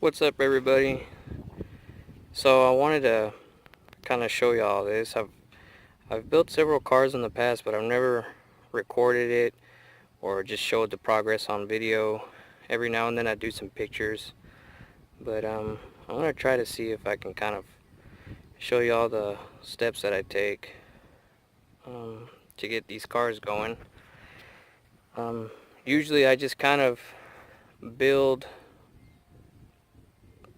What's up, everybody? So I wanted to kind of show y'all this. I've built several cars in the past, but I've never recorded it or just showed the progress on video. Every now and then I do some pictures, but I'm gonna try to see if I can kind of show y'all the steps that I take to get these cars going. Usually I just kind of build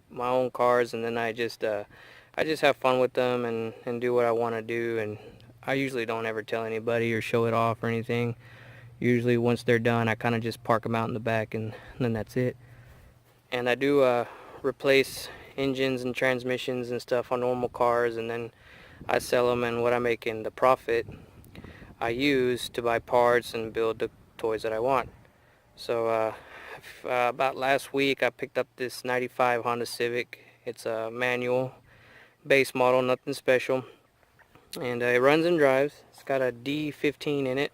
my own cars, and then I just have fun with them and do what I want to do. And I usually don't ever tell anybody or show it off or anything. Usually once they're done, I kind of just park them out in the back, and then that's it. And I do replace engines and transmissions and stuff on normal cars, and then I sell them, and what I make in the profit I use to buy parts and build the toys that I want. So about last week I picked up this 95 Honda Civic. It's a manual base model, nothing special, and it runs and drives. It's got a D15 in it,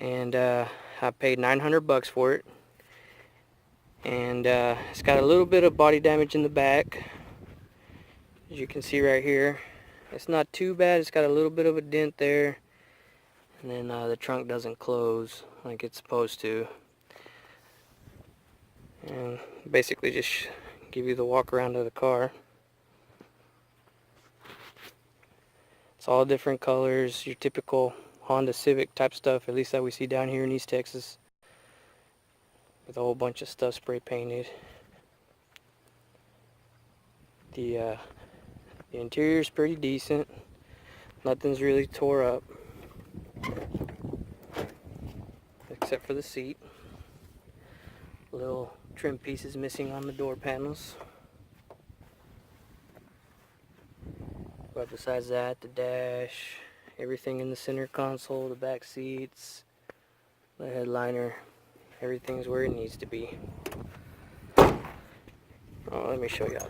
and I paid $900 for it. And it's got a little bit of body damage in the back, as you can see right here. It's not too bad. It's got a little bit of a dent there, and then the trunk doesn't close like it's supposed to. And basically just give you the walk around of the car. It's all different colors, your typical Honda Civic type stuff, at least that we see down here in East Texas, with a whole bunch of stuff spray painted. The interior is pretty decent. Nothing's really tore up, except for the seat. Little trim pieces missing on the door panels. But besides that, the dash, everything in the center console, the back seats, the headliner, everything's where it needs to be. Oh, let me show y'all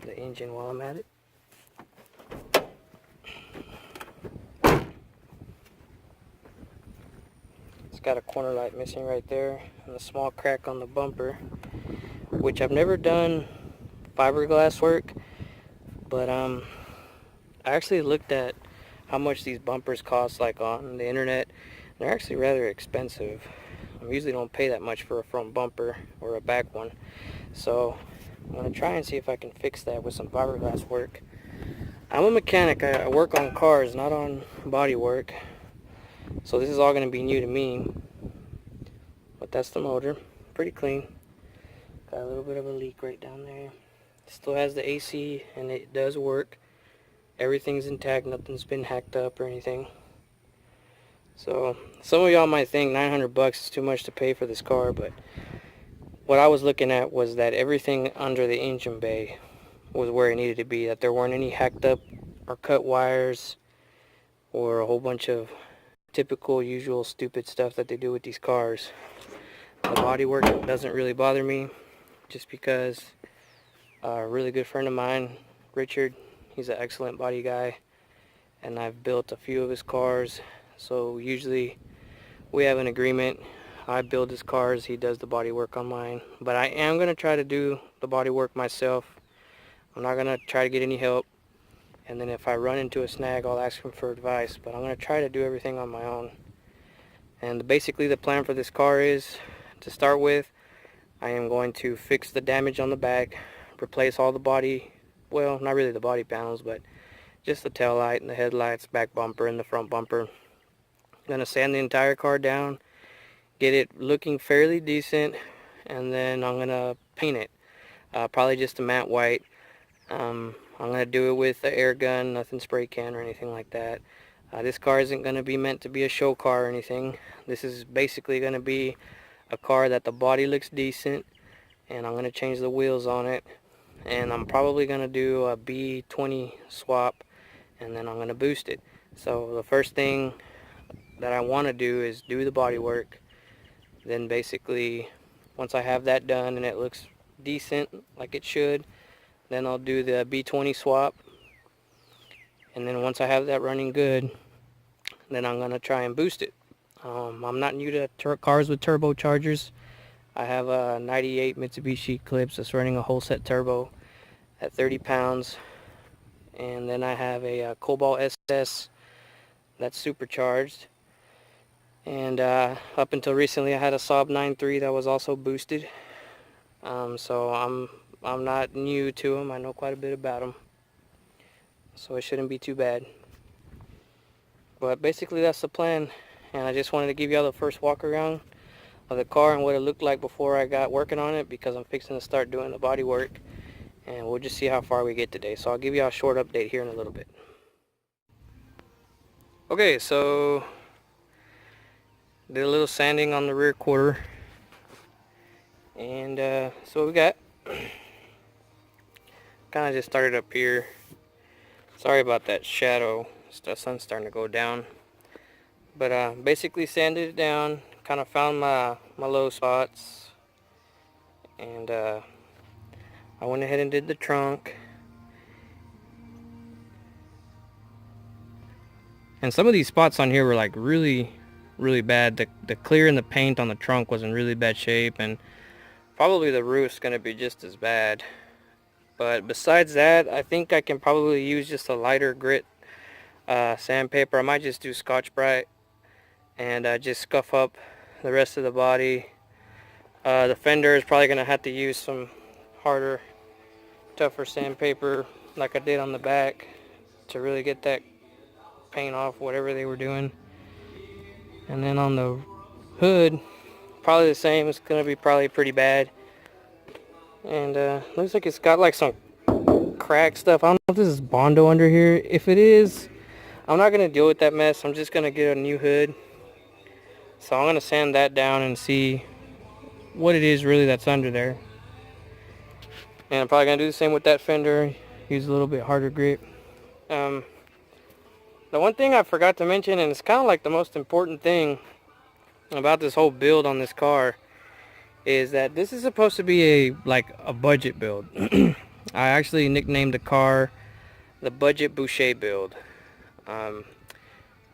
the engine while I'm at it. It's got a corner light missing right there, and a small crack on the bumper, which I've never done fiberglass work, but I actually looked at how much these bumpers cost, like on the internet. They're actually rather expensive. I usually don't pay that much for a front bumper or a back one, so I'm going to try and see if I can fix that with some fiberglass work. I'm a mechanic. I work on cars, not on body work, so this is all going to be new to me. But that's the motor. Pretty clean. Got a little bit of a leak right down there. Still has the AC, and it does work. Everything's intact. Nothing's been hacked up or anything. So some of y'all might think $900 is too much to pay for this car, but what I was looking at was that everything under the engine bay was where it needed to be, that there weren't any hacked up or cut wires or a whole bunch of typical, usual, stupid stuff that they do with these cars. The body work doesn't really bother me, just because a really good friend of mine, Richard, he's an excellent body guy, and I've built a few of his cars, so usually we have an agreement. I build his cars, he does the body work on mine. But I am going to try to do the body work myself. I'm not going to try to get any help. And then if I run into a snag, I'll ask him for advice. But I'm going to try to do everything on my own. And basically the plan for this car is, to start with, I am going to fix the damage on the back, replace all the body, well, not really the body panels, but just the tail light and the headlights, back bumper and the front bumper. I'm going to sand the entire car down, get it looking fairly decent, and then I'm going to paint it. Probably just a matte white. I'm going to do it with the air gun, nothing spray can or anything like that. This car isn't going to be meant to be a show car or anything. This is basically going to be a car that the body looks decent, and I'm going to change the wheels on it. And I'm probably going to do a B20 swap, and then I'm going to boost it. So the first thing that I want to do is do the body work. Then basically, once I have that done and it looks decent like it should, then I'll do the B20 swap. And then once I have that running good, then I'm going to try and boost it. I'm not new to cars with turbochargers. I have a 98 Mitsubishi Eclipse that's running a whole set turbo at 30 pounds. And then I have a Cobalt SS that's supercharged. And up until recently I had a Saab 9.3 that was also boosted. So I'm not new to them. I know quite a bit about them. So it shouldn't be too bad. But basically that's the plan. And I just wanted to give y'all the first walk around of the car and what it looked like before I got working on it, because I'm fixing to start doing the body work. And we'll just see how far we get today. So I'll give y'all a short update here in a little bit. Okay, so did a little sanding on the rear quarter. And so what we got. Kind of just started up here. Sorry about that shadow. The sun's starting to go down. But basically sanded it down. Kind of found my low spots. And I went ahead and did the trunk. And some of these spots on here were like really bad. The clear and the paint on the trunk was in really bad shape, and probably the roof's gonna be just as bad. But besides that, I think I can probably use just a lighter grit sandpaper. I might just do Scotch-Brite and just scuff up the rest of the body. The fender is probably gonna have to use some harder, tougher sandpaper like I did on the back to really get that paint off whatever they were doing. And then on the hood, probably the same. It's gonna be probably pretty bad. And looks like it's got like some crack stuff. I don't know if this is Bondo under here. If it is, I'm not gonna deal with that mess. I'm just gonna get a new hood. So I'm gonna sand that down and see what it is really that's under there. And I'm probably gonna do the same with that fender. Use a little bit harder grit. The one thing I forgot to mention, and it's kind of like the most important thing about this whole build on this car, is that this is supposed to be a budget build. I actually nicknamed the car the Budget Boucher build. Kind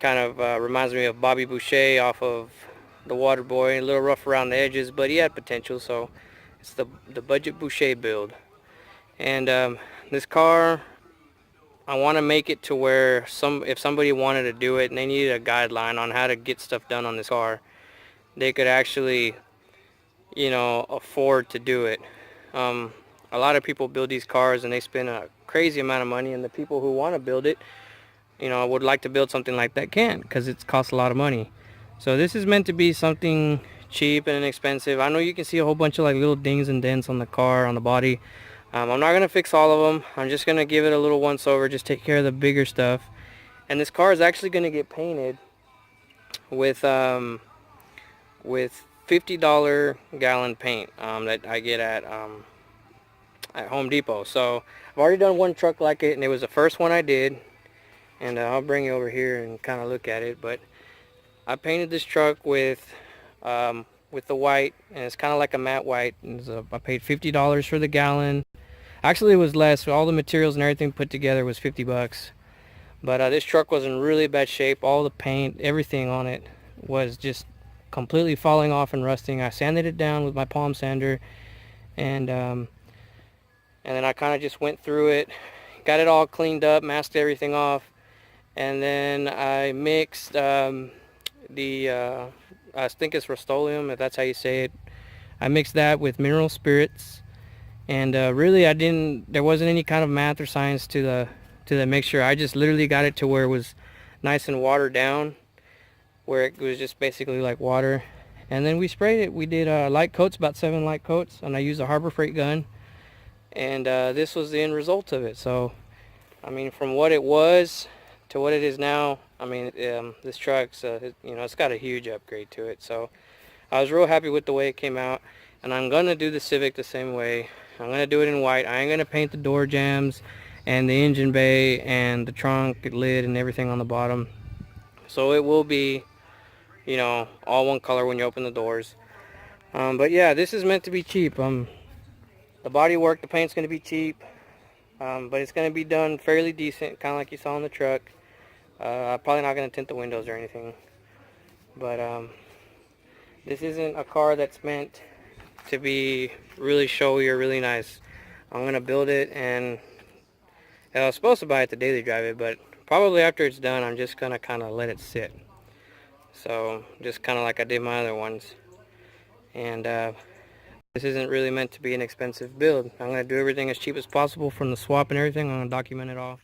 of reminds me of Bobby Boucher off of The Water Boy. A little rough around the edges, but he had potential, so it's the Budget Boucher build. And this car, I want to make it to where if somebody wanted to do it and they needed a guideline on how to get stuff done on this car, they could actually, you know, afford to do it. A lot of people build these cars and they spend a crazy amount of money, and the people who want to build it, you know, would like to build something like that can't, because it costs a lot of money. So this is meant to be something cheap and inexpensive. I know you can see a whole bunch of like little dings and dents on the car, on the body. I'm not going to fix all of them. I'm just going to give it a little once over, just take care of the bigger stuff. And this car is actually going to get painted with $50 gallon paint that I get at Home Depot. So I've already done one truck like it, and it was the first one I did. And I'll bring you over here and kind of look at it. But I painted this truck with the white, and it's kind of like a matte white. And I paid $50 for the gallon. Actually, it was less. All the materials and everything put together was 50 bucks. But this truck was in really bad shape. All the paint, everything on it was just completely falling off and rusting. I sanded it down with my palm sander, and then I kind of just went through it, got it all cleaned up, masked everything off, and then I mixed I think it's Rust-Oleum, if that's how you say it. I mixed that with mineral spirits. And really, there wasn't any kind of math or science to the mixture. I just literally got it to where it was nice and watered down, where it was just basically like water. And then we sprayed it. We did light coats, about 7 light coats, and I used a Harbor Freight gun. And this was the end result of it. So, I mean, from what it was to what it is now, I mean, this truck's, you know, it's got a huge upgrade to it. So I was real happy with the way it came out. And I'm going to do the Civic the same way. I'm going to do it in white. I ain't going to paint the door jambs and the engine bay and the trunk lid and everything on the bottom. So it will be, you know, all one color when you open the doors. But yeah, this is meant to be cheap. The body work, the paint's going to be cheap. But it's going to be done fairly decent, kind of like you saw in the truck. I'm probably not going to tint the windows or anything. But this isn't a car that's meant to be really showy or really nice. I'm gonna build it, and I was supposed to buy it to daily drive it, but probably after it's done, I'm just gonna kind of let it sit. So just kind of like I did my other ones. And this isn't really meant to be an expensive build. I'm gonna do everything as cheap as possible from the swap and everything. I'm gonna document it all.